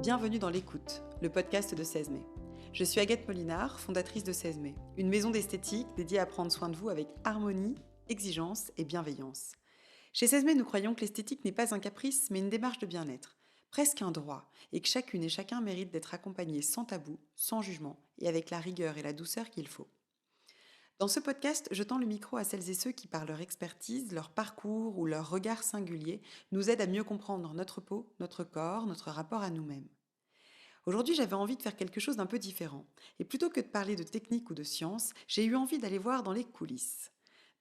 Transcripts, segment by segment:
Bienvenue dans l'écoute, le podcast de 16 mai. Je suis Agathe Molinard, fondatrice de 16 mai, une maison d'esthétique dédiée à prendre soin de vous avec harmonie, exigence et bienveillance. Chez 16 mai, nous croyons que l'esthétique n'est pas un caprice, mais une démarche de bien-être, presque un droit, et que chacune et chacun mérite d'être accompagné sans tabou, sans jugement, et avec la rigueur et la douceur qu'il faut. Dans ce podcast, je tends le micro à celles et ceux qui, par leur expertise, leur parcours ou leur regard singulier, nous aident à mieux comprendre notre peau, notre corps, notre rapport à nous-mêmes. Aujourd'hui, j'avais envie de faire quelque chose d'un peu différent. Et plutôt que de parler de technique ou de science, j'ai eu envie d'aller voir dans les coulisses,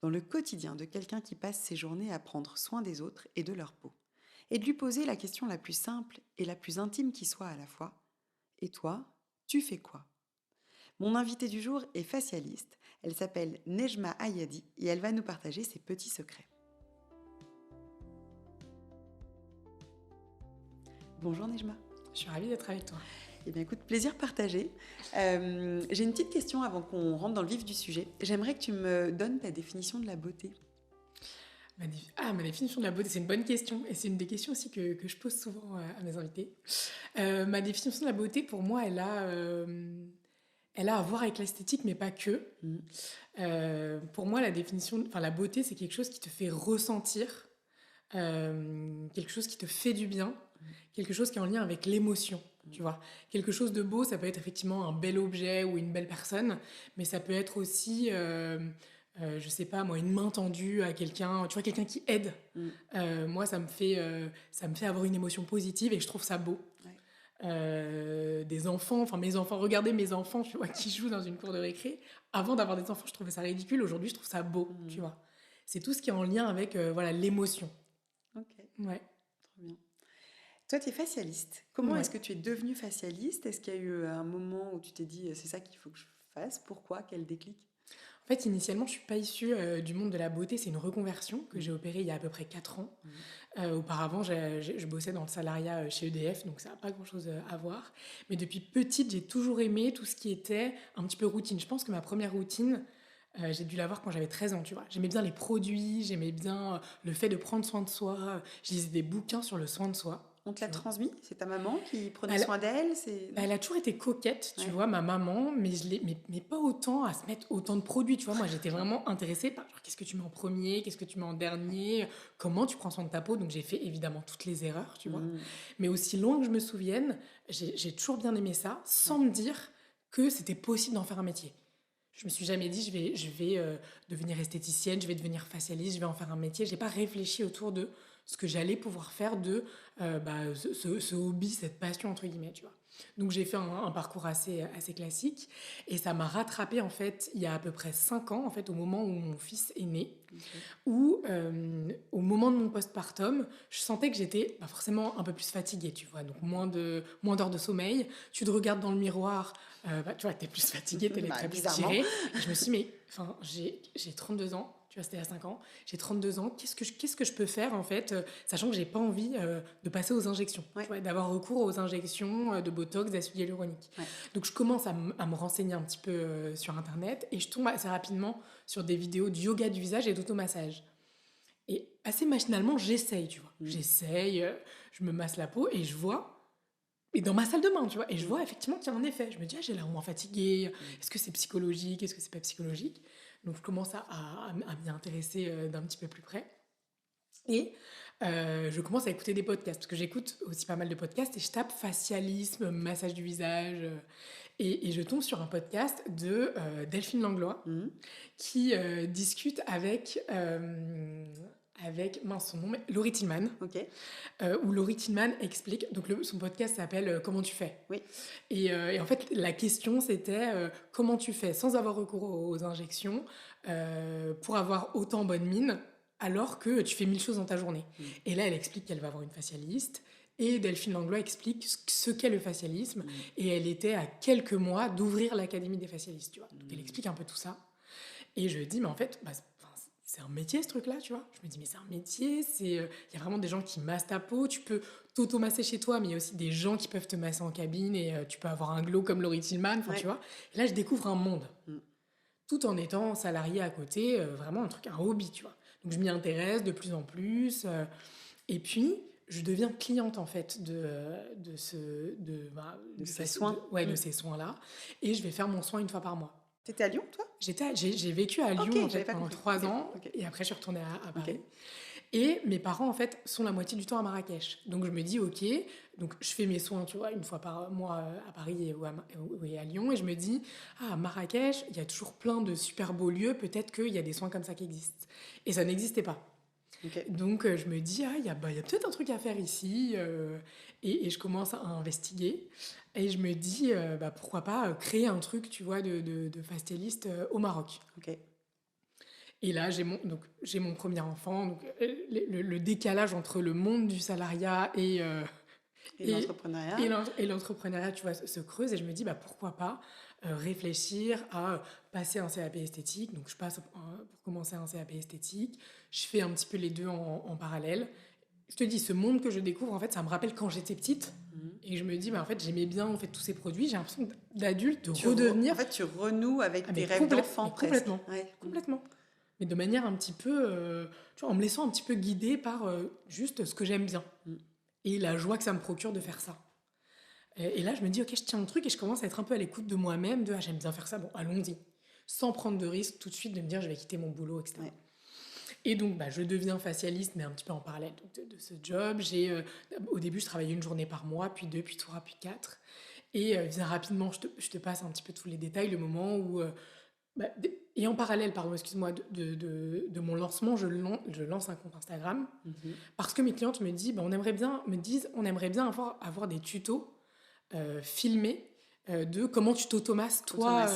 dans le quotidien de quelqu'un qui passe ses journées à prendre soin des autres et de leur peau. Et de lui poser la question la plus simple et la plus intime qui soit à la fois. Et toi, tu fais quoi ? Mon invitée du jour est facialiste. Elle s'appelle Nejma Ayadi et elle va nous partager ses petits secrets. Bonjour Nejma. Je suis ravie d'être avec toi. Eh bien écoute, plaisir partagé. J'ai une petite question avant qu'on rentre dans le vif du sujet. J'aimerais que tu me donnes ta définition de la beauté. Ma définition de la beauté, c'est une bonne question. Et c'est une des questions aussi que je pose souvent à mes invités. Ma définition de la beauté, pour moi, elle a à voir avec l'esthétique, mais pas que. Pour moi, la beauté, c'est quelque chose qui te fait ressentir, quelque chose qui te fait du bien, quelque chose qui est en lien avec l'émotion. Tu vois, quelque chose de beau, ça peut être effectivement un bel objet ou une belle personne, mais ça peut être aussi, je sais pas moi, une main tendue à quelqu'un, tu vois, quelqu'un qui aide. Moi, ça me fait avoir une émotion positive et je trouve ça beau. Ouais. Des enfants, regardez mes enfants, tu vois, qui jouent dans une cour de récré. Avant d'avoir des enfants, je trouvais ça ridicule. Aujourd'hui, je trouve ça beau, tu vois. C'est tout ce qui est en lien avec l'émotion. Ok. Ouais. Trop bien. Toi, tu es facialiste. Comment est-ce que tu es devenue facialiste ? Est-ce qu'il y a eu un moment où tu t'es dit c'est ça qu'il faut que je fasse ? Pourquoi ? Quel déclic ? En fait, initialement, je ne suis pas issue du monde de la beauté. C'est une reconversion que j'ai opérée il y a à peu près 4 ans. Auparavant, je bossais dans le salariat chez EDF, donc ça n'a pas grand-chose à voir. Mais depuis petite, j'ai toujours aimé tout ce qui était un petit peu routine. Je pense que ma première routine, j'ai dû l'avoir quand j'avais 13 ans, tu vois. J'aimais bien les produits, j'aimais bien le fait de prendre soin de soi. Je lisais des bouquins sur le soin de soi. On te l'a transmis ? C'est ta maman qui prenait soin d'elle ? Elle a toujours été coquette, tu vois, ma maman, mais pas autant à se mettre autant de produits, tu vois. Moi, j'étais vraiment intéressée par genre, qu'est-ce que tu mets en premier, qu'est-ce que tu mets en dernier, comment tu prends soin de ta peau. Donc, j'ai fait évidemment toutes les erreurs, tu vois. Mais aussi loin que je me souvienne, j'ai toujours bien aimé ça, sans me dire que c'était possible d'en faire un métier. Je me suis jamais dit, je vais devenir esthéticienne, je vais devenir facialiste, je vais en faire un métier. J'ai pas réfléchi autour de ce que j'allais pouvoir faire de ce hobby, cette passion, entre guillemets, tu vois. Donc, j'ai fait un parcours assez classique et ça m'a rattrapée, en fait, il y a à peu près 5 ans, en fait, au moment où mon fils est né, où, au moment de mon postpartum, je sentais que j'étais forcément un peu plus fatiguée, tu vois, donc moins d'heures de sommeil. Tu te regardes dans le miroir, tu vois, t'es plus fatiguée, t'es très plus tirée. Et je me suis dit, j'ai 32 ans, tu vois, c'était à 5 ans, j'ai 32 ans, qu'est-ce que je peux faire, en fait, sachant que j'ai pas envie de passer aux injections, tu vois, d'avoir recours aux injections de Botox, d'acide hyaluronique. Donc, je commence à me renseigner un petit peu sur Internet et je tombe assez rapidement sur des vidéos de yoga du visage et d'automassage. Et assez machinalement, j'essaye, tu vois. J'essaye, je me masse la peau et je vois... Et dans ma salle de bain, tu vois, et je vois effectivement qu'il y a un effet. Je me dis, j'ai l'air moins fatiguée, est-ce que c'est psychologique, est-ce que c'est pas psychologique ? Donc je commence à m'y intéresser d'un petit peu plus près. Et je commence à écouter des podcasts, parce que j'écoute aussi pas mal de podcasts, et je tape facialisme, massage du visage, et je tombe sur un podcast de Delphine Langlois, qui discute avec son nom, Laurie Tillman, où Laurie Tillman explique, donc son podcast s'appelle Comment tu fais ? Oui. Et en fait, la question c'était comment tu fais sans avoir recours aux injections pour avoir autant bonne mine alors que tu fais 1000 choses dans ta journée. Et là, elle explique qu'elle va avoir une facialiste. Et Delphine Langlois explique ce qu'est le facialisme. Et elle était à quelques mois d'ouvrir l'Académie des facialistes, tu vois. Donc elle explique un peu tout ça. Et je dis, mais en fait, c'est un métier, ce truc-là, tu vois. Je me dis, mais c'est un métier, il y a vraiment des gens qui massent ta peau, tu peux t'auto-masser chez toi, mais il y a aussi des gens qui peuvent te masser en cabine et tu peux avoir un glow comme Laurie Tillman, tu vois. Et là, je découvre un monde, tout en étant salarié à côté, vraiment un hobby, tu vois. Donc, je m'y intéresse de plus en plus. Et puis, je deviens cliente en fait de ces soins. De ces soins-là. Et je vais faire mon soin une fois par mois. T'étais à Lyon, toi? J'ai vécu à Lyon en fait, pendant 3 ans. Ok. Et après, je suis retournée à Paris. Ok. Et mes parents, en fait, sont la moitié du temps à Marrakech. Donc, je me dis, OK, donc je fais mes soins, tu vois, une fois par mois à Paris et à Lyon. Et je me dis, à Marrakech, il y a toujours plein de super beaux lieux. Peut-être qu'il y a des soins comme ça qui existent. Et ça n'existait pas. Ok. Donc, je me dis, il y a peut-être un truc à faire ici. Et je commence à investiguer. Et je me dis, pourquoi pas créer un truc, tu vois, de facialiste au Maroc. Ok. Et là, j'ai mon premier enfant. Donc, le décalage entre le monde du salariat et l'entrepreneuriat. et l'entrepreneuriat, tu vois, se creuse. Et je me dis, pourquoi pas réfléchir à passer un CAP esthétique. Donc, je passe pour commencer un CAP esthétique. Je fais un petit peu les deux en parallèle. Je te dis, ce monde que je découvre, en fait, ça me rappelle quand j'étais petite. Et je me dis, en fait, j'aimais bien en fait, tous ces produits. J'ai l'impression d'adulte de redevenir... En fait, tu renoues avec tes rêves d'enfant, presque. Complètement. Ouais. Complètement. Mais de manière un petit peu... tu vois, en me laissant un petit peu guider par juste ce que j'aime bien. Et la joie que ça me procure de faire ça. Et là, je me dis, OK, je tiens le truc et je commence à être un peu à l'écoute de moi-même, j'aime bien faire ça, bon, allons-y. Sans prendre de risque tout de suite de me dire, je vais quitter mon boulot, etc. Ouais. Et donc, je deviens facialiste, mais un petit peu en parallèle de ce job. Au début, je travaillais 1 journée par mois, puis 2, puis 3, puis 4. Et bien rapidement, je te passe un petit peu tous les détails, le moment où... et en parallèle, pardon, excuse-moi, de mon lancement, je lance un compte Instagram parce que mes clientes me disent, on aimerait bien avoir des tutos filmés de comment tu t'automasses, toi,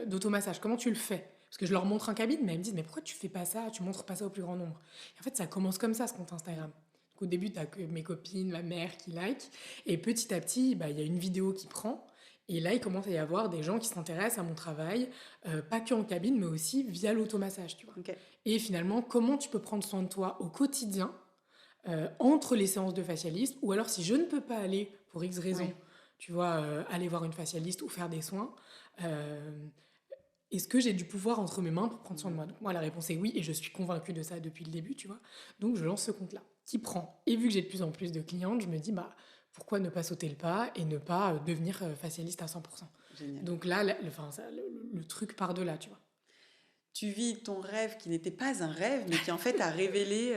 d'automassage, comment tu le fais. Parce que je leur montre un cabine, mais elles me disent, mais pourquoi tu fais pas ça, tu montres pas ça au plus grand nombre. Et en fait, ça commence comme ça, ce compte Instagram. Donc, au début, tu as que mes copines, ma mère qui like, et petit à petit, il y a une vidéo qui prend. Et là, il commence à y avoir des gens qui s'intéressent à mon travail, pas que en cabine, mais aussi via l'automassage, tu vois. Okay. Et finalement, comment tu peux prendre soin de toi au quotidien, entre les séances de facialiste, ou alors si je ne peux pas aller pour X raisons, tu vois, aller voir une facialiste ou faire des soins, est-ce que j'ai du pouvoir entre mes mains pour prendre soin de moi? Donc moi, la réponse est oui, et je suis convaincue de ça depuis le début, tu vois. Donc je lance ce compte-là, qui prend. Et vu que j'ai de plus en plus de clientes, je me dis, pourquoi ne pas sauter le pas et ne pas devenir facialiste à 100%. Génial. Donc là, le truc part de là, tu vois. Tu vis ton rêve qui n'était pas un rêve, mais qui en fait a révélé,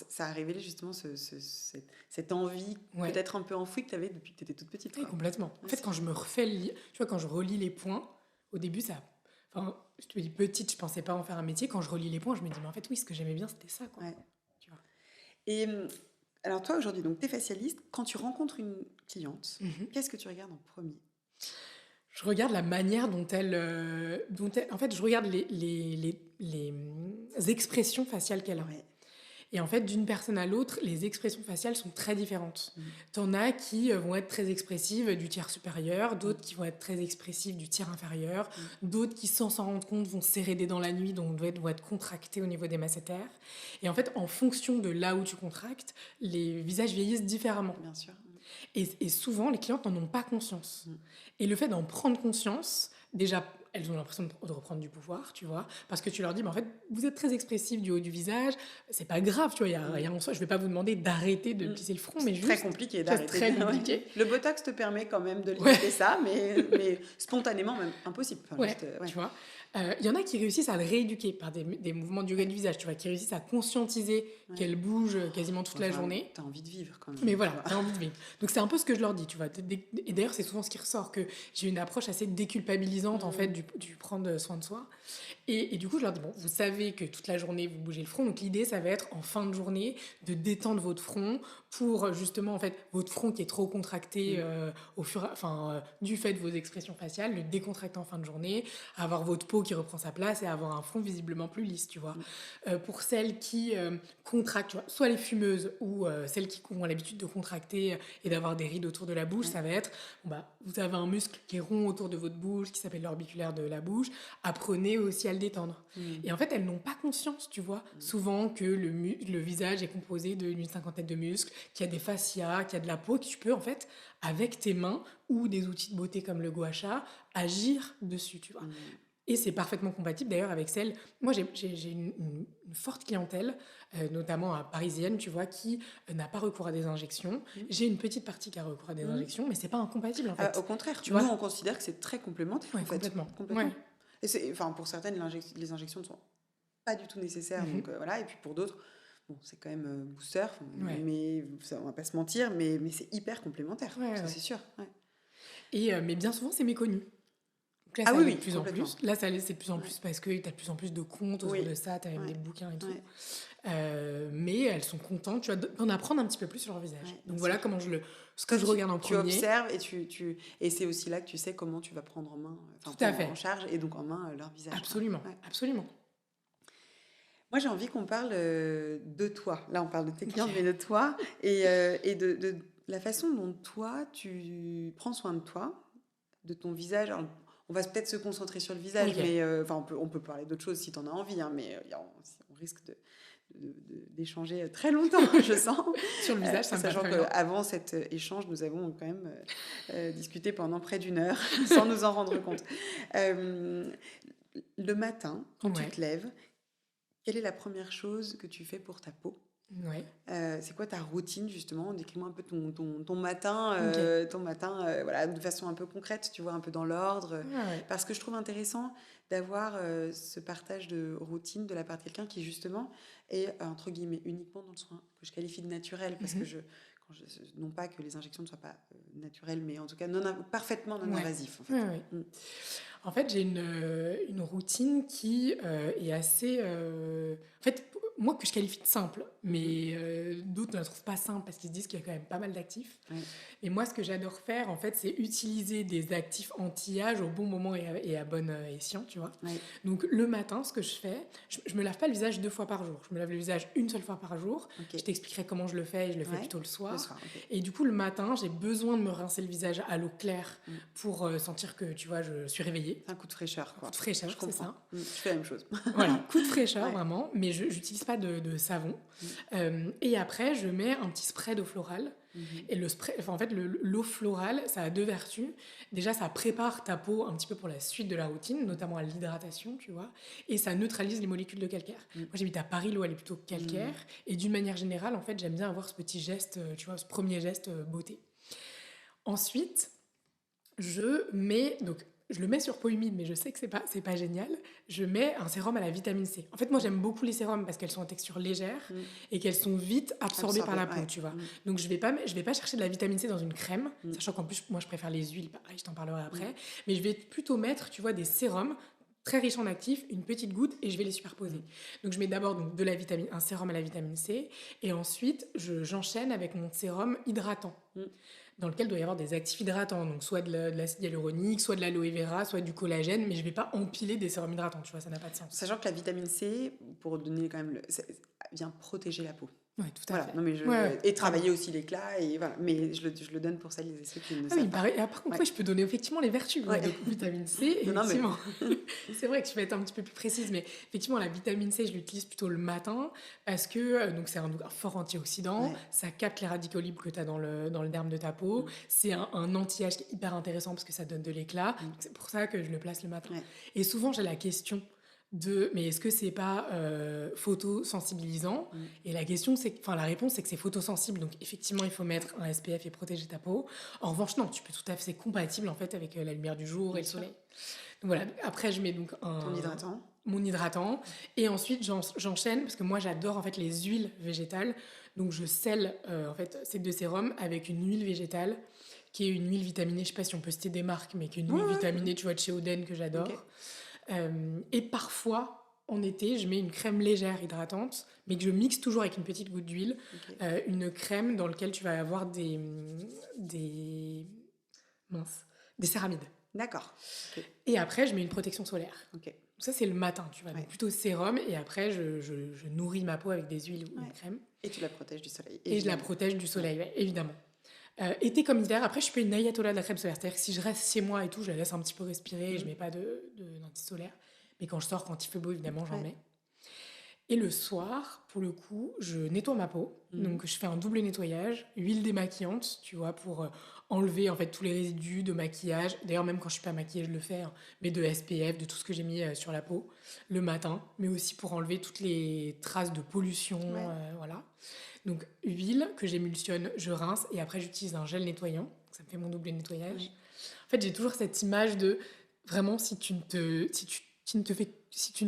ça a révélé justement cette envie peut-être un peu enfouie que tu avais depuis que tu étais toute petite. Oui, complètement. En fait, quand je me refais tu vois, quand je relis les points, au début, je te dis petite, je pensais pas en faire un métier. Quand je relis les points, je me dis, mais en fait, oui, ce que j'aimais bien, c'était ça, quoi. Ouais. Tu vois. Et alors toi, aujourd'hui, donc, tu es facialiste. Quand tu rencontres une cliente, qu'est-ce que tu regardes en premier? Je regarde la manière dont elle... en fait, je regarde les expressions faciales qu'elle a. Ouais. Et en fait, d'une personne à l'autre, les expressions faciales sont très différentes. T'en as qui vont être très expressives du tiers supérieur, d'autres qui vont être très expressives du tiers inférieur, d'autres qui, sans s'en rendre compte, vont serrer des dents la nuit, donc vont être contractés au niveau des masséters. Et en fait, en fonction de là où tu contractes, les visages vieillissent différemment. Bien sûr. Et souvent, les clientes n'en ont pas conscience. Et le fait d'en prendre conscience, déjà, elles ont l'impression de reprendre du pouvoir, tu vois, parce que tu leur dis, en fait, vous êtes très expressif du haut du visage, c'est pas grave, tu vois, il y a rien en soi, je vais pas vous demander d'arrêter de plisser le front, mais juste... C'est très compliqué d'arrêter. C'est très compliqué. Le Botox te permet quand même de limiter ça, mais spontanément, même impossible. Enfin, tu vois. Il y en a qui réussissent à le rééduquer par des mouvements du yoga du visage, tu vois, qui réussissent à conscientiser qu'elle bouge quasiment toute la journée. T'as envie de vivre quand même. Mais voilà, t'as envie de vivre. Donc c'est un peu ce que je leur dis, tu vois. Et d'ailleurs, c'est souvent ce qui ressort, que j'ai une approche assez déculpabilisante, en fait, du prendre soin de soi. Et du coup, je leur dis, vous savez que toute la journée, vous bougez le front. Donc l'idée, ça va être, en fin de journée, de détendre votre front pour, justement, en fait, votre front qui est trop contracté du fait de vos expressions faciales, le décontracter en fin de journée, avoir votre peau qui reprend sa place et avoir un front visiblement plus lisse, tu vois. Pour celles qui contractent, tu vois, soit les fumeuses ou celles qui ont l'habitude de contracter et d'avoir des rides autour de la bouche, ça va être, vous avez un muscle qui est rond autour de votre bouche, qui s'appelle l'orbiculaire de la bouche, apprenez aussi à le détendre. Et en fait, elles n'ont pas conscience, tu vois, souvent que le visage est composé d'une 50aine de muscles, qu'il y a des fascias, qu'il y a de la peau, que tu peux, en fait, avec tes mains ou des outils de beauté comme le gua sha, agir dessus, tu vois. Et c'est parfaitement compatible d'ailleurs avec celle. Moi, j'ai une forte clientèle, notamment parisienne, tu vois, qui n'a pas recours à des injections. Mmh. J'ai une petite partie qui a recours à des Mmh. injections, mais c'est pas incompatible en Au fait. contraire, Tu nous, vois? on considère que c'est très complémentaire, Ouais, en fait. complètement. Complètement. Ouais. Et enfin, pour certaines, les injections ne sont pas du tout nécessaires, donc Mhm. voilà. Et puis pour d'autres, bon, c'est quand même booster, enfin, Ouais. mais ça, on va pas se mentir, mais c'est hyper complémentaire, Ouais, ça ouais. c'est sûr. Ouais. Et, mais bien souvent, c'est méconnu. Donc là, Ah ça oui, l'est de oui, plus en complètement. plus. Là, ça l'est, c'est de plus en Ouais. plus parce que tu as de plus en plus de comptes autour Oui, de ça, tu as même des ouais, bouquins et tout. ouais, Mais elles sont contentes, tu vois, d'en apprendre un petit peu plus sur leur visage. ouais, bien Donc voilà sûr. comment ce que Toi, je regarde en tu premier. observes et et c'est aussi là que tu sais comment tu vas prendre en main, enfin Tout à prendre fait. en charge et donc en main leur visage, quoi. Absolument, Ouais. absolument. Moi, j'ai envie qu'on parle de toi. Là, on parle de tes Ok. clientes, mais de toi et de la façon dont toi, tu prends soin de toi, de ton visage. Alors, on va peut-être se concentrer sur le visage, Ok. mais enfin, on peut parler d'autres choses si tu en as envie, hein, mais on risque d'échanger très longtemps, je sens. Sur le visage, ça me va Sachant très bien. qu'avant cet échange, nous avons quand même discuté pendant près d'une heure sans nous en rendre compte. Euh, le matin, quand tu Ouais. te lèves, quelle est la première chose que tu fais pour ta peau? Ouais. C'est quoi ta routine justement? Décris-moi un peu ton matin, Ok. voilà, de façon un peu concrète, tu vois, un peu dans l'ordre. Ouais, ouais. Parce que je trouve intéressant d'avoir ce partage de routine de la part de quelqu'un qui justement est entre guillemets uniquement dans le soin que je qualifie de naturel, parce que Mhm. non pas que les injections ne soient pas naturelles, mais en tout cas parfaitement non Ouais. invasif en fait. Ouais, ouais. Mm. En fait, j'ai une routine qui est assez... En fait, moi, que je qualifie de simple, mais d'autres ne la trouvent pas simple parce qu'ils se disent qu'il y a quand même pas mal d'actifs. Ouais. Et moi, ce que j'adore faire, en fait, c'est utiliser des actifs anti-âge au bon moment et à bon escient, tu vois. Ouais. Donc, le matin, ce que je fais, je me lave pas le visage 2 fois par jour. Je me lave le visage une seule fois par jour. Ok. Je t'expliquerai comment je le fais et je le fais Ouais. plutôt le soir. Le soir, ok. Et du coup, le matin, j'ai besoin de me rincer le visage à l'eau claire Mm. pour sentir que, tu vois, je suis réveillée. C'est un coup de fraîcheur, Un quoi. coup de fraîcheur, Je c'est comprends. ça. Je fais la même chose. Voilà, coup de fraîcheur Ouais. vraiment, mais je n'utilise pas de savon. Et après, je mets un petit spray d'eau florale. Et le spray, enfin, en fait, l'eau florale, ça a 2 vertus. Déjà, ça prépare ta peau un petit peu pour la suite de la routine, notamment à l'hydratation, tu vois. Et ça neutralise les molécules de calcaire. Moi, j'habite à Paris, l'eau, elle est plutôt calcaire. Et d'une manière générale, en fait, j'aime bien avoir ce petit geste, tu vois, ce premier geste beauté. Ensuite, je le mets sur peau humide, mais je sais que c'est pas génial. Je mets un sérum à la vitamine C. En fait, moi, j'aime beaucoup les sérums parce qu'elles sont en texture légère et qu'elles sont vite absorbées par la peau, ouais. tu vois. Donc, je vais pas chercher de la vitamine C dans une crème, sachant qu'en plus, moi, je préfère les huiles, pareil, je t'en parlerai après. Mais je vais plutôt mettre, tu vois, des sérums très riches en actifs, une petite goutte, et je vais les superposer. Donc, je mets d'abord donc, un sérum à la vitamine C, et ensuite, j'enchaîne avec mon sérum hydratant. Dans lequel il doit y avoir des actifs hydratants, donc soit de l'acide hyaluronique, soit de l'aloe vera, soit du collagène, mais je ne vais pas empiler des sérums hydratants, tu vois, ça n'a pas de sens. Sachant que la vitamine C, pour donner quand même vient protéger la peau. Oui, tout à fait. Non, mais et travailler aussi l'éclat, et voilà. Mais je le donne pour celles et ceux qui ne savent pas. Par contre, je peux donner effectivement les vertus. Ouais. Donc, vitamine C, effectivement. C'est vrai que je vais être un petit peu plus précise, mais effectivement, la vitamine C, je l'utilise plutôt le matin parce que donc c'est un fort antioxydant, ça capte les radicaux libres que tu as dans le derme de ta peau. C'est un anti-âge qui est hyper intéressant parce que ça donne de l'éclat. Donc, c'est pour ça que je le place le matin. Et souvent, j'ai la question mais est-ce que c'est pas photosensibilisant? Et la réponse c'est que c'est photosensible, donc effectivement il faut mettre un SPF et protéger ta peau. En revanche non, tu peux tout à fait, c'est compatible en fait avec la lumière du jour et le soleil. Donc voilà, après je mets donc mon hydratant, et ensuite j'enchaîne parce que moi j'adore en fait les huiles végétales, donc je scelle en fait ces 2 sérums avec une huile végétale qui est une huile vitaminée, je sais pas si on peut citer des marques, mais qui est une huile vitaminée, tu vois, de chez Oden que j'adore. Et parfois, en été, je mets une crème légère hydratante, mais que je mixe toujours avec une petite goutte d'huile. Une crème dans laquelle tu vas avoir des céramides. D'accord. Et après, je mets une protection solaire. Donc ça, c'est le matin, tu vois. Donc plutôt sérum, et après, je nourris ma peau avec des huiles ou une crème. Et tu la protèges du soleil. Et je la protège du soleil, évidemment. Été comme hiver, après je fais une ayatollah de la crème solaire, c'est-à-dire que si je reste chez moi et tout, je la laisse un petit peu respirer, je mets pas d'anti-solaire, mais quand je sors, quand il fait beau, évidemment, j'en mets. Et le soir, pour le coup, je nettoie ma peau. Donc, je fais un double nettoyage, huile démaquillante, tu vois, pour enlever en fait tous les résidus de maquillage. D'ailleurs, même quand je suis pas maquillée, je le fais, hein, mais de SPF, de tout ce que j'ai mis sur la peau le matin, mais aussi pour enlever toutes les traces de pollution, Ouais. voilà. Donc, huile que j'émulsionne, je rince et après j'utilise un gel nettoyant. Ça me fait mon double nettoyage. Ouais. En fait, j'ai toujours cette image de vraiment si tu ne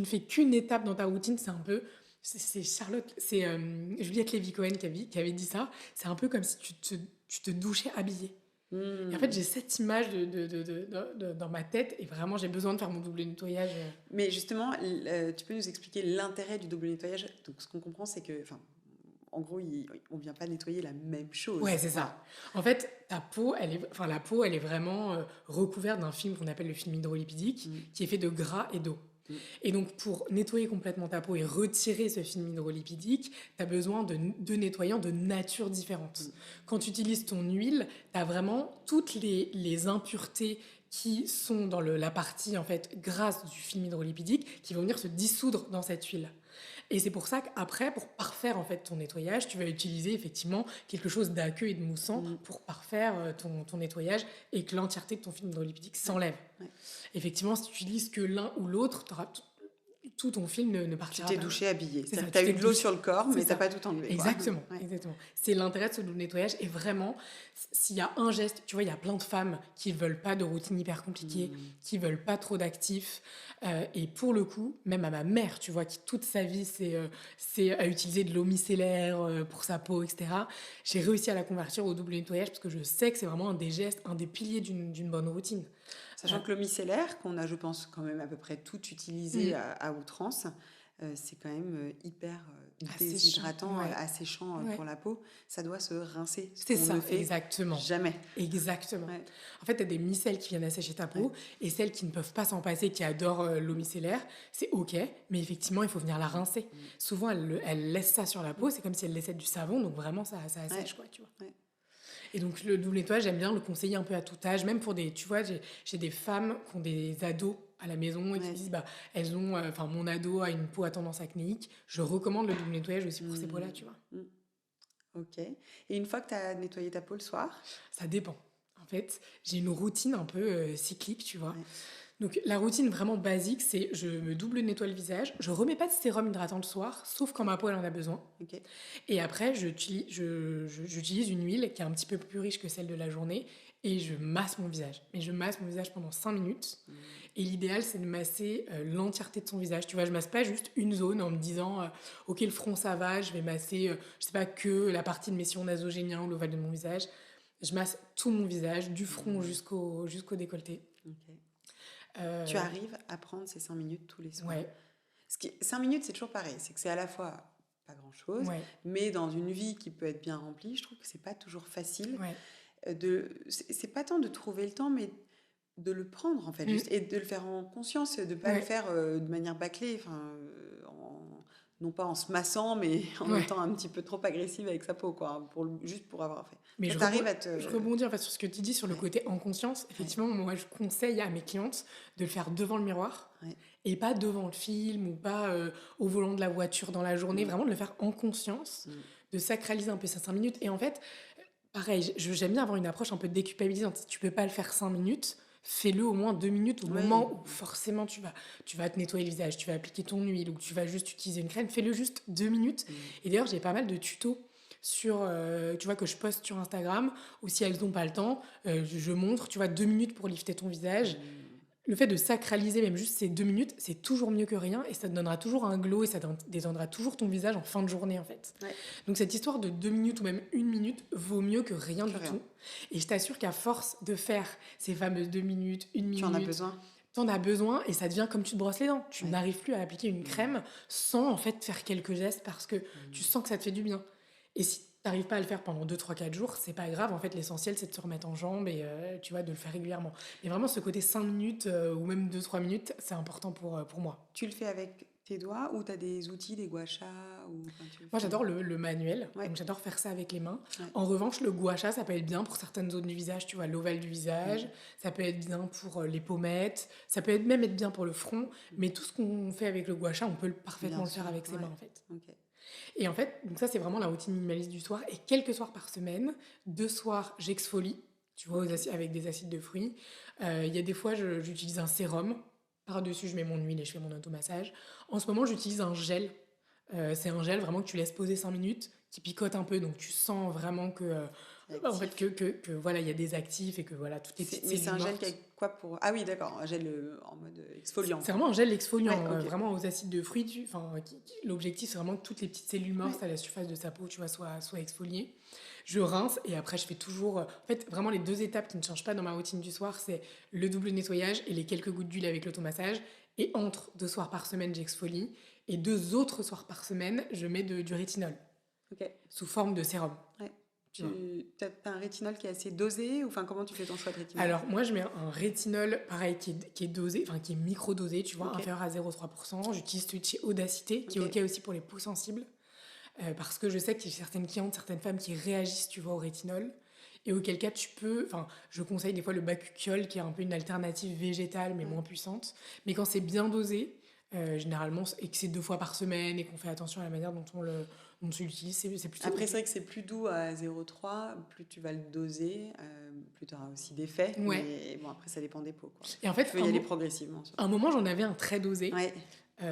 fais qu'une étape dans ta routine, c'est un peu c'est Charlotte, c'est Juliette Lévy-Cohen qui avait dit ça. C'est un peu comme si tu te douchais habillée. Et en fait, j'ai cette image dans ma tête et vraiment, j'ai besoin de faire mon double nettoyage. Mais justement, tu peux nous expliquer l'intérêt du double nettoyage? Donc, ce qu'on comprend, c'est que, enfin, en gros, on vient pas nettoyer la même chose. Ouais, c'est ça. En fait, la peau, elle est vraiment recouverte d'un film qu'on appelle le film hydrolipidique, qui est fait de gras et d'eau. Et donc, pour nettoyer complètement ta peau et retirer ce film hydrolipidique, tu as besoin de deux nettoyants de nature différente. Quand tu utilises ton huile, tu as vraiment toutes les impuretés qui sont dans la partie en fait grasse du film hydrolipidique qui vont venir se dissoudre dans cette huile. Et c'est pour ça qu'après, pour parfaire en fait ton nettoyage, tu vas utiliser effectivement quelque chose d'aqueux et de moussant pour parfaire ton nettoyage et que l'entièreté de ton film hydrolipidique s'enlève. Ouais. Effectivement, si tu utilises que l'un ou l'autre, tout ton film ne partira pas. Tu t'es douché habillé. Tu as eu de l'eau sur le corps, mais tu n'as pas tout enlevé. Exactement, exactement. C'est l'intérêt de ce double nettoyage. Et vraiment, s'il y a un geste, tu vois, il y a plein de femmes qui ne veulent pas de routine hyper compliquée, qui ne veulent pas trop d'actifs. Et pour le coup, même à ma mère, tu vois, qui toute sa vie a utilisé de l'eau micellaire pour sa peau, etc. J'ai réussi à la convertir au double nettoyage parce que je sais que c'est vraiment un des gestes, un des piliers d'une bonne routine. Sachant que l'eau micellaire, qu'on a, je pense, quand même à peu près tout utilisé à outrance, c'est quand même hyper déshydratant, asséchant pour la peau. Ça doit se rincer. C'est ça, exactement. Jamais. Exactement. Ouais. En fait, tu as des micelles qui viennent assécher ta peau et celles qui ne peuvent pas s'en passer, qui adorent l'eau micellaire, c'est OK, mais effectivement, il faut venir la rincer. Souvent, elle laisse ça sur la peau, c'est comme si elle laissait du savon, donc vraiment, ça assèche, quoi, tu vois. Ouais. Et donc, le double nettoyage, j'aime bien le conseiller un peu à tout âge, même pour tu vois, j'ai des femmes qui ont des ados à la maison et qui disent, elles ont, mon ado a une peau à tendance acnéique, je recommande le double nettoyage aussi pour ces peaux-là, tu vois. Ok. Et une fois que tu as nettoyé ta peau le soir? Ça dépend. En fait, j'ai une routine un peu cyclique, tu vois. Ouais. Donc, la routine vraiment basique, c'est je me double nettoie le visage, je remets pas de sérum hydratant le soir, sauf quand ma peau elle en a besoin. Okay. Et après, j'utilise une huile qui est un petit peu plus riche que celle de la journée et je masse mon visage. Mais je masse mon visage pendant 5 minutes. Et l'idéal, c'est de masser l'entièreté de son visage. Tu vois, je masse pas juste une zone en me disant ok, le front ça va, je vais masser, je sais pas, que la partie de mes sillons nasogéniens ou l'ovale de mon visage. Je masse tout mon visage, du front jusqu'au décolleté. Okay. Tu arrives à prendre ces 5 minutes tous les soirs? Ouais. 5 minutes, c'est toujours pareil. C'est que c'est à la fois pas grand-chose, mais dans une vie qui peut être bien remplie, je trouve que c'est pas toujours facile. Ouais. C'est pas tant de trouver le temps, mais de le prendre, en fait, juste, et de le faire en conscience, de pas le faire de manière bâclée, non pas en se massant, mais en étant un petit peu trop agressive avec sa peau, quoi, juste pour avoir fait. Mais je rebondis en fait sur ce que tu dis sur le côté en conscience. Effectivement, moi, je conseille à mes clientes de le faire devant le miroir et pas devant le film ou pas au volant de la voiture dans la journée. Vraiment de le faire en conscience, de sacraliser un peu ces 5 minutes. Et en fait, pareil, j'aime bien avoir une approche un peu déculpabilisante. Si tu peux pas le faire 5 minutes, fais-le au moins 2 minutes au moment où forcément tu vas te nettoyer le visage, tu vas appliquer ton huile ou tu vas juste utiliser une crème. Fais-le juste 2 minutes. Et d'ailleurs, j'ai pas mal de tutos sur, tu vois, que je poste sur Instagram, ou si elles n'ont pas le temps, je montre, tu vois, 2 minutes pour lifter ton visage. Le fait de sacraliser même juste ces 2 minutes, c'est toujours mieux que rien et ça te donnera toujours un glow et ça détendra toujours ton visage en fin de journée, en fait. Ouais. Donc cette histoire de 2 minutes ou même 1 minute vaut mieux que rien du tout. Et je t'assure qu'à force de faire ces fameuses 2 minutes, 1 minute... Tu en as besoin. T'en as besoin et ça devient comme tu te brosses les dents. Tu n'arrives plus à appliquer une crème sans, en fait, faire quelques gestes parce que tu sens que ça te fait du bien. Et si t'arrives pas à le faire pendant 2, 3, 4 jours, c'est pas grave. En fait, l'essentiel, c'est de se remettre en jambes et tu vois, de le faire régulièrement. Mais vraiment, ce côté 5 minutes ou même 2, 3 minutes, c'est important pour moi. Tu le fais avec tes doigts ou tu as des outils, des gua sha ou... Enfin, Moi, j'adore le manuel, Ouais. donc j'adore faire ça avec les mains. Ouais. En revanche, le gua sha, ça peut être bien pour certaines zones du visage, tu vois, l'ovale du visage, ça peut être bien pour les pommettes, ça peut même être bien pour le front, mais tout ce qu'on fait avec le gua sha, on peut parfaitement Bien le faire sûr, avec ses ouais. mains, en fait. Ok. Et en fait, donc ça, c'est vraiment la routine minimaliste du soir. Et quelques soirs par semaine, 2 soirs, j'exfolie, tu vois, avec des acides de fruits. Il y a des fois, j'utilise un sérum. Par-dessus, je mets mon huile et je fais mon automassage. En ce moment, j'utilise un gel. C'est un gel vraiment que tu laisses poser 5 minutes, qui picote un peu, donc tu sens vraiment que, C'est en fait, actif. que voilà, il y a des actifs et que voilà, toutes les petites Mais c'est cellules un gel qui a mortes. quoi pour... Ah oui, d'accord, un gel en mode exfoliant, C'est quoi. vraiment un gel exfoliant, Ouais, ok. vraiment aux acides de fruits. L'objectif, c'est vraiment que toutes les petites cellules mortes Ouais. à la surface de sa peau, tu vois, soient exfoliées. Je rince et après, je fais toujours. En fait, vraiment, les 2 étapes qui ne changent pas dans ma routine du soir, c'est le double nettoyage et les quelques gouttes d'huile avec l'automassage. Et entre 2 soirs par semaine, j'exfolie. Et 2 autres soirs par semaine, je mets du rétinol Ok. sous forme de sérum. Ouais. Tu vois. T'as un rétinol qui est assez dosé ou enfin comment tu fais ton choix de rétinol? Alors, moi, je mets un rétinol, pareil, qui est dosé, enfin, qui est micro-dosé, tu vois, Ok. inférieur à 0,3%. J'utilise celui de chez Audacité, qui Ok. est OK aussi pour les peaux sensibles. Parce que je sais qu'il y a certaines clientes, certaines femmes qui réagissent, tu vois, au rétinol. Et auquel cas, enfin, je conseille des fois le bakuchiol, qui est un peu une alternative végétale, mais moins puissante. Mais quand c'est bien dosé, généralement, et que c'est 2 fois par semaine, et qu'on fait attention à la manière dont on l'utilise, c'est plutôt Après, OK. c'est vrai que c'est plus doux à 0,3, plus tu vas le doser, plus tu auras aussi d'effets. Ouais. Mais bon, après, ça dépend des peaux, quoi. Et en fait, Tu peux y aller progressivement. Surtout. un moment, j'en avais un très dosé. Ouais. Qui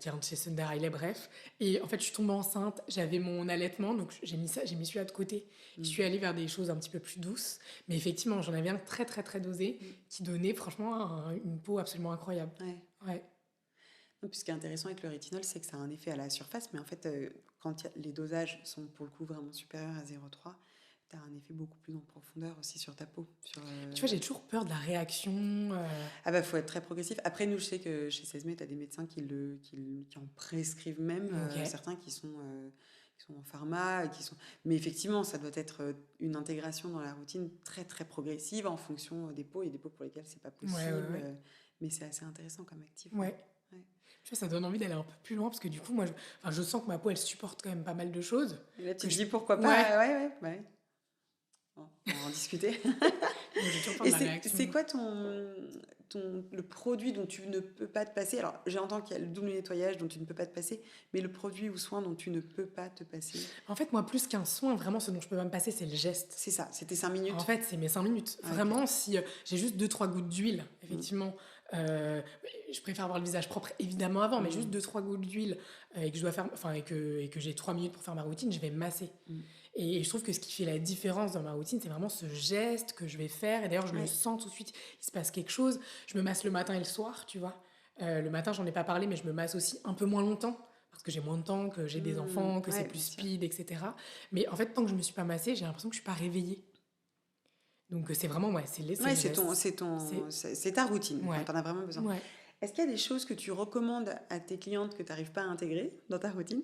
est un de chez Thunder Hiley, bref. Et en fait, je suis tombée enceinte, j'avais mon allaitement, donc j'ai mis celui-là de côté. Je suis allée vers des choses un petit peu plus douces. Mais effectivement, j'en avais un très, très, très dosé qui donnait franchement une peau absolument incroyable. Ouais. Ouais. Non, puis ce qui est intéressant avec le rétinol, c'est que ça a un effet à la surface, mais en fait, quand les dosages sont pour le coup vraiment supérieurs à 0,3, tu as un effet beaucoup plus en profondeur aussi sur ta peau. Tu vois, j'ai toujours peur de la réaction. Ah bah, faut être très progressif. Après, nous, je sais que chez Sesme, tu as des médecins qui en prescrivent même, Ok. certains qui sont en pharma, mais effectivement, ça doit être une intégration dans la routine très, très progressive en fonction des peaux. Il y a des peaux pour lesquelles c'est pas possible, Ouais. mais c'est assez intéressant comme actif. Ouais. Tu vois, ça donne envie d'aller un peu plus loin parce que du coup, moi, je sens que ma peau, elle supporte quand même pas mal de choses. Et là, tu Que te je- dis pourquoi pas. Ouais. Ouais. Bon, on va en discuter. Donc, j'ai toujours peur Et de la réaction. c'est quoi le produit dont tu ne peux pas te passer? Alors, j'entends qu'il y a le double nettoyage dont tu ne peux pas te passer, mais le produit ou soin dont tu ne peux pas te passer? En fait, moi, plus qu'un soin, vraiment, ce dont je peux pas me passer, c'est le geste. C'est ça, c'était 5 minutes. En fait, c'est mes 5 minutes. Ah, Vraiment, ok. si j'ai juste 2-3 gouttes d'huile, effectivement, je préfère avoir le visage propre évidemment avant, mais juste 2-3 gouttes d'huile et que je dois faire, enfin, et que j'ai 3 minutes pour faire ma routine, je vais masser. Et je trouve que ce qui fait la différence dans ma routine, c'est vraiment ce geste que je vais faire. Et d'ailleurs, je le sens tout de suite, il se passe quelque chose. Je me masse le matin et le soir, tu vois. Le matin, j'en ai pas parlé, mais je me masse aussi un peu moins longtemps. Parce que j'ai moins de temps, que j'ai des enfants, que c'est plus speed, etc. Mais en fait, tant que je me suis pas massée, j'ai l'impression que je suis pas réveillée. Donc c'est vraiment, c'est le geste. C'est ta routine. Ouais. T'en as vraiment besoin. Ouais. Est-ce qu'il y a des choses que tu recommandes à tes clientes que tu n'arrives pas à intégrer dans ta routine?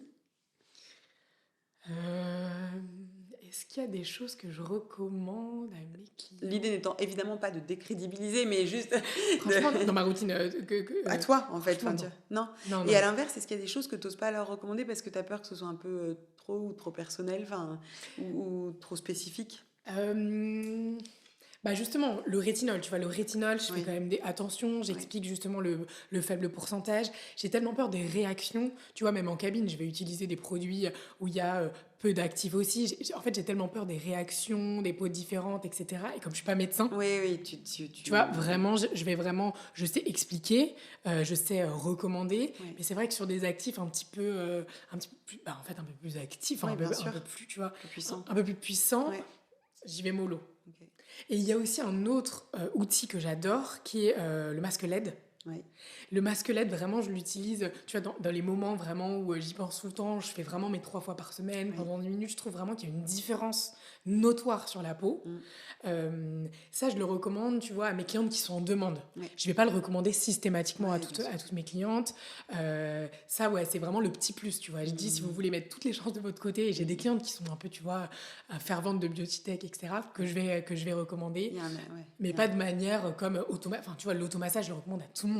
Est-ce qu'il y a des choses que je recommande à mes clients? L'idée n'étant évidemment pas de décrédibiliser, mais juste Franchement, dans ma routine... à toi, en fait. franchement, Non. non. Et à l'inverse, est-ce qu'il y a des choses que tu n'oses pas leur recommander parce que tu as peur que ce soit un peu trop personnel, ou trop spécifique? Bah justement, le rétinol, tu vois, le rétinol, je fais quand même attention, j'explique justement le faible pourcentage. J'ai tellement peur des réactions, tu vois, même en cabine, je vais utiliser des produits où il y a peu d'actifs aussi. En fait, j'ai tellement peur des réactions, des peaux différentes, etc. Et comme je suis pas médecin, Oui, tu vois, vraiment, je sais expliquer, je sais recommander, mais c'est vrai que sur des actifs un petit peu plus, en fait, un peu plus actifs, un peu plus, tu vois, un peu plus puissants, j'y vais mollo. Okay. Et il y a aussi un autre outil que j'adore qui est le masque LED. Oui. Le masque LED, vraiment, je l'utilise, tu vois, dans les moments vraiment où j'y pense tout le temps. Je fais vraiment mes 3 fois par semaine. Pendant 10 minutes, je trouve vraiment qu'il y a une différence notoire sur la peau. Ça, je le recommande, tu vois, à mes clientes qui sont en demande. Je vais pas le recommander systématiquement à toutes mes clientes. Ça, c'est vraiment le petit plus, tu vois. Je dis, si vous voulez mettre toutes les chances de votre côté, et j'ai des clientes qui sont un peu, tu vois, ferventes de Biotech, etc., que je vais recommander. Mais pas de manière comme automassage. Enfin, tu vois, l'automassage, je le recommande à tout le monde.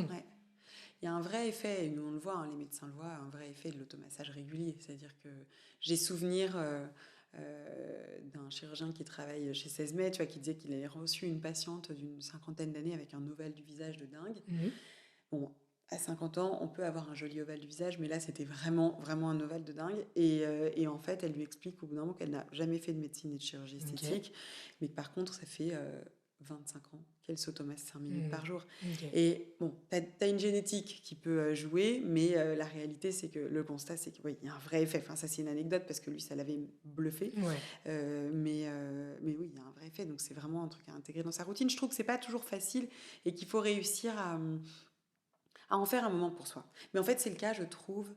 il y a un vrai effet, et nous on le voit, hein, les médecins le voient, un vrai effet de l'automassage régulier. C'est-à-dire que j'ai souvenir d'un chirurgien qui travaille chez Sesme, tu vois, qui disait qu'il avait reçu une patiente d'une 50aine d'années avec un ovale du visage de dingue. Bon, à 50 ans, on peut avoir un joli ovale du visage, mais là, c'était vraiment, vraiment un ovale de dingue. Et en fait, elle lui explique au bout d'un moment qu'elle n'a jamais fait de médecine et de chirurgie esthétique, mais que par contre, ça fait 25 ans qu'elle s'automasse 5 minutes par jour. Et bon, t'as une génétique qui peut jouer, mais la réalité, c'est que le constat, c'est qu'il y a un vrai effet. Enfin, ça, c'est une anecdote parce que lui, ça l'avait bluffé. Mais oui, il y a un vrai effet. Donc, c'est vraiment un truc à intégrer dans sa routine. Je trouve que c'est pas toujours facile et qu'il faut réussir à en faire un moment pour soi. Mais en fait, c'est le cas, je trouve,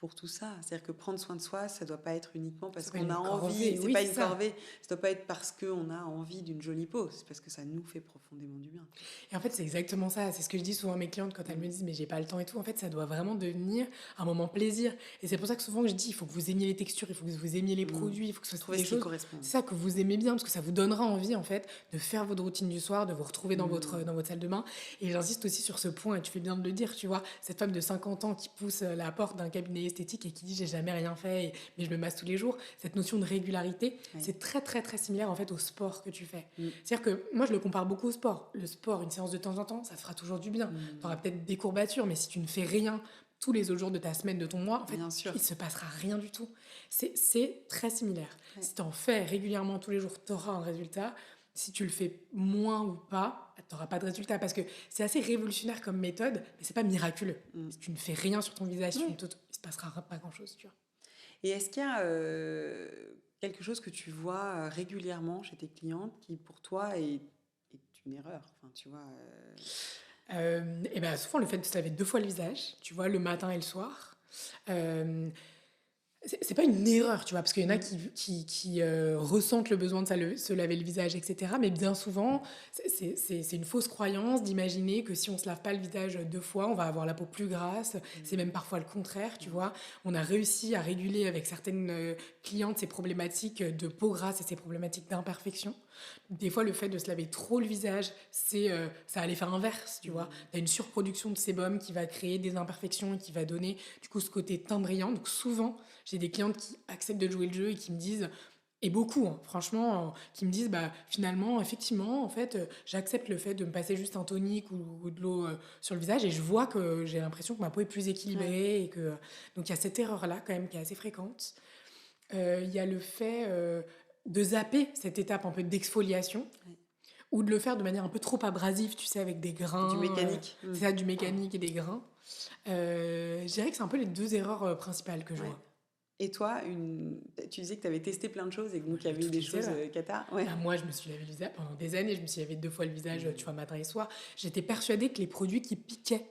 pour tout ça. C'est-à-dire que prendre soin de soi, ça ne doit pas être uniquement parce qu'on a envie. C'est pas une corvée. Ça ne doit pas être parce qu'on a envie d'une jolie peau. C'est parce que ça nous fait profondément du bien. Et en fait, c'est exactement ça. C'est ce que je dis souvent à mes clientes quand elles me disent « mais j'ai pas le temps et tout ». En fait, ça doit vraiment devenir un moment plaisir. Et c'est pour ça que souvent, je dis « il faut que vous aimiez les textures, il faut que vous aimiez les produits, il faut que ce soit des choses… » C'est ça que vous aimez bien, parce que ça vous donnera envie, en fait, de faire votre routine du soir, de vous retrouver dans votre salle de bain. Et j'insiste aussi sur ce point, et tu fais bien de le dire, tu vois, cette femme de 50 ans qui pousse la porte d'un cabinet esthétique et qui dit « j'ai jamais rien fait, mais je me masse tous les jours ». Cette notion de régularité, c'est très, très, très similaire, en fait, au sport que tu fais. C'est-à-dire que moi, je le compare beaucoup au sport. Le sport, une séance de temps en temps, ça te fera toujours du bien. Tu auras peut-être des courbatures, mais si tu ne fais rien tous les autres jours de ta semaine, de ton mois, en fait, il ne se passera rien du tout. C'est très similaire. Si tu en fais régulièrement tous les jours, tu auras un résultat. Si tu le fais moins ou pas, tu n'auras pas de résultat. Parce que c'est assez révolutionnaire comme méthode, mais ce n'est pas miraculeux. Si tu ne fais rien sur ton visage, il ne se passera pas grand-chose. Tu vois. Et est-ce qu'il y a quelque chose que tu vois régulièrement chez tes clientes qui, pour toi, est une erreur, enfin, tu vois et ben souvent le fait de se laver 2 fois le visage, tu vois, le matin et le soir, c'est pas une erreur, tu vois, parce qu'il y en a qui ressentent le besoin de se laver le visage, etc. Mais bien souvent, c'est une fausse croyance d'imaginer que si on se lave pas le visage 2 fois, on va avoir la peau plus grasse. C'est même parfois le contraire, tu vois. On a réussi à réguler avec certaines clientes ces problématiques de peau grasse et ces problématiques d'imperfection. Des fois, le fait de se laver trop le visage, ça a l'effet inverse, tu vois. Tu as une surproduction de sébum qui va créer des imperfections et qui va donner, du coup, ce côté teint brillant. Donc souvent, j'ai des clientes qui acceptent de jouer le jeu et qui me disent, et beaucoup, hein, franchement, qui me disent, finalement, effectivement, en fait, j'accepte le fait de me passer juste un tonique ou de l'eau sur le visage et je vois que j'ai l'impression que ma peau est plus équilibrée. Et que… Donc, il y a cette erreur-là, quand même, qui est assez fréquente. Il y a le fait de zapper cette étape un peu d'exfoliation ou de le faire de manière un peu trop abrasive, tu sais, avec des grains. Du mécanique. C'est ça, du mécanique et des grains. Je dirais que c'est un peu les 2 erreurs principales que je vois. Et toi, tu disais que tu avais testé plein de choses et qu'il y avait des choses cata. Moi, je me suis lavé le visage pendant des années. Je me suis lavé 2 fois le visage, tu vois, matin et soir. J'étais persuadée que les produits qui piquaient,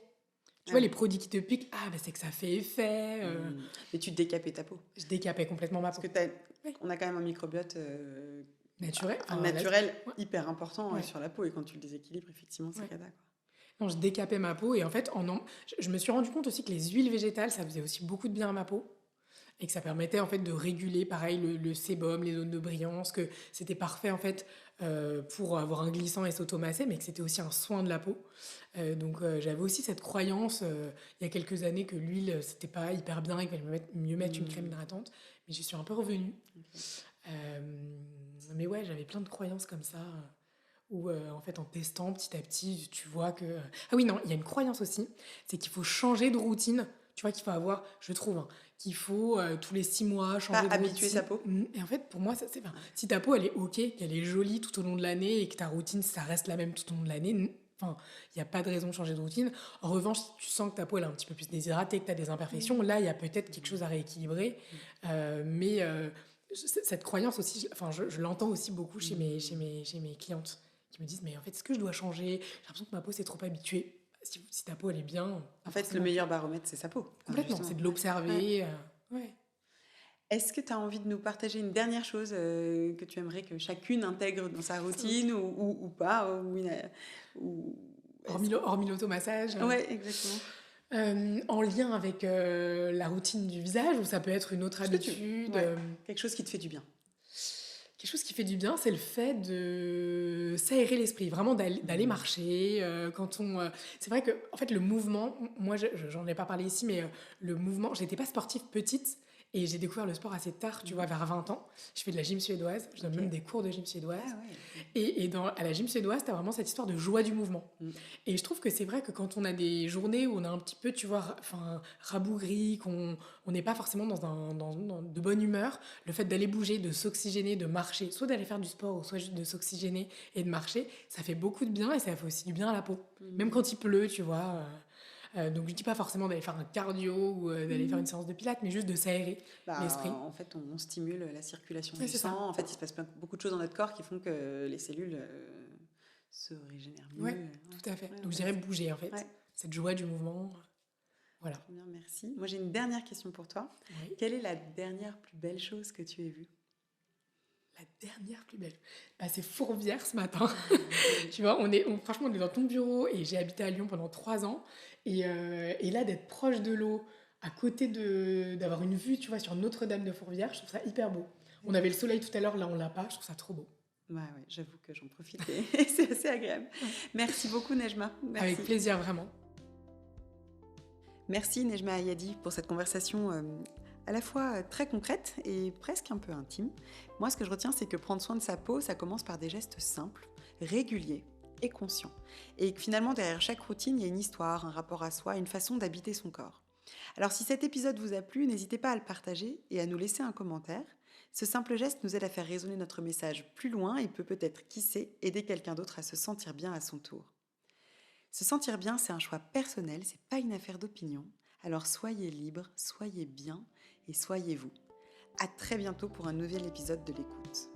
tu vois, les produits qui te piquent, c'est que ça fait effet. Mais tu décapais ta peau. Je décapais complètement ma peau. Parce que on a quand même un microbiote naturel hyper important sur la peau. Et quand tu le déséquilibres, effectivement, c'est cata, quoi. Non, je décapais ma peau. Et en fait, je me suis rendu compte aussi que les huiles végétales, ça faisait aussi beaucoup de bien à ma peau. Et que ça permettait en fait de réguler pareil le sébum, les zones de brillance, que c'était parfait en fait pour avoir un glissant et s'automasser, mais que c'était aussi un soin de la peau. Donc j'avais aussi cette croyance il y a quelques années que l'huile c'était pas hyper bien et qu'il fallait mieux mettre une crème hydratante, mais j'y suis un peu revenue. Mais ouais, j'avais plein de croyances comme ça où en fait en testant petit à petit tu vois que… Ah oui non, il y a une croyance aussi, c'est qu'il faut changer de routine. Tu vois qu'il faut avoir, je trouve, qu'il faut tous les 6 mois changer de routine. Habituer sa peau. Et en fait, pour moi, c'est si ta peau, elle est OK, qu'elle est jolie tout au long de l'année et que ta routine, ça reste la même tout au long de l'année, il n'y a pas de raison de changer de routine. En revanche, si tu sens que ta peau elle est un petit peu plus déshydratée, que tu as des imperfections, là, il y a peut-être quelque chose à rééquilibrer. Mais cette croyance aussi, je l'entends aussi beaucoup chez mes clientes qui me disent « Mais en fait, est-ce que je dois changer ? J'ai l'impression que ma peau s'est trop habituée. » Si ta peau elle est bien. En fait, le meilleur baromètre, c'est sa peau. Complètement, c'est de l'observer. Est-ce que tu as envie de nous partager une dernière chose que tu aimerais que chacune intègre dans sa routine ou pas Hormis l'automassage. Oui, exactement. En lien avec la routine du visage, ou ça peut être une autre habitude. Quelque chose qui te fait du bien. Quelque chose qui fait du bien, c'est le fait de s'aérer l'esprit, vraiment d'aller marcher. C'est vrai que, en fait, le mouvement, moi, j'en ai pas parlé ici, mais le mouvement, j'étais pas sportive petite et j'ai découvert le sport assez tard, tu vois, vers 20 ans. Je fais de la gym suédoise, je donne Ok. même des cours de gym suédoise. Ah ouais. À la gym suédoise, tu as vraiment cette histoire de joie du mouvement. Mm. Et je trouve que c'est vrai que quand on a des journées où on a un petit peu, tu vois, rabougri, qu'on on n'est pas forcément dans de bonne humeur, le fait d'aller bouger, de s'oxygéner, de marcher, soit d'aller faire du sport, ou soit juste de s'oxygéner et de marcher, ça fait beaucoup de bien et ça fait aussi du bien à la peau. Même quand il pleut, tu vois. Donc je dis pas forcément d'aller faire un cardio ou d'aller faire une séance de pilates, mais juste de s'aérer l'esprit. En fait, on stimule la circulation Ouais, du c'est ça. sang. En fait, il se passe beaucoup de choses dans notre corps qui font que les cellules se régénèrent mieux. Ouais, tout à fait. Ouais, Donc je dirais bouger en fait. ouais. Cette joie du mouvement. Voilà. Très bien, merci. Moi, j'ai une dernière question pour toi. Oui. Quelle est la dernière plus belle chose que tu aies vue? La dernière plus belle. Bah, c'est Fourvière ce matin. Tu vois, franchement, on est dans ton bureau et j'ai habité à Lyon pendant 3 ans. Et là, d'être proche de l'eau, à côté d'avoir une vue, tu vois, sur Notre-Dame de Fourvière, je trouve ça hyper beau. On avait le soleil tout à l'heure, là, on l'a pas. Je trouve ça trop beau. Ouais, j'avoue que j'en profite et c'est assez agréable. Merci beaucoup, Nejma. Merci. Avec plaisir, vraiment. Merci, Nejma Ayadi, pour cette conversation à la fois très concrète et presque un peu intime. Moi, ce que je retiens, c'est que prendre soin de sa peau, ça commence par des gestes simples, réguliers et conscients. Et que finalement, derrière chaque routine, il y a une histoire, un rapport à soi, une façon d'habiter son corps. Alors, si cet épisode vous a plu, n'hésitez pas à le partager et à nous laisser un commentaire. Ce simple geste nous aide à faire résonner notre message plus loin et peut-être, qui sait, aider quelqu'un d'autre à se sentir bien à son tour. Se sentir bien, c'est un choix personnel, c'est pas une affaire d'opinion. Alors soyez libre, soyez bien et soyez vous. À très bientôt pour un nouvel épisode de l'écoute.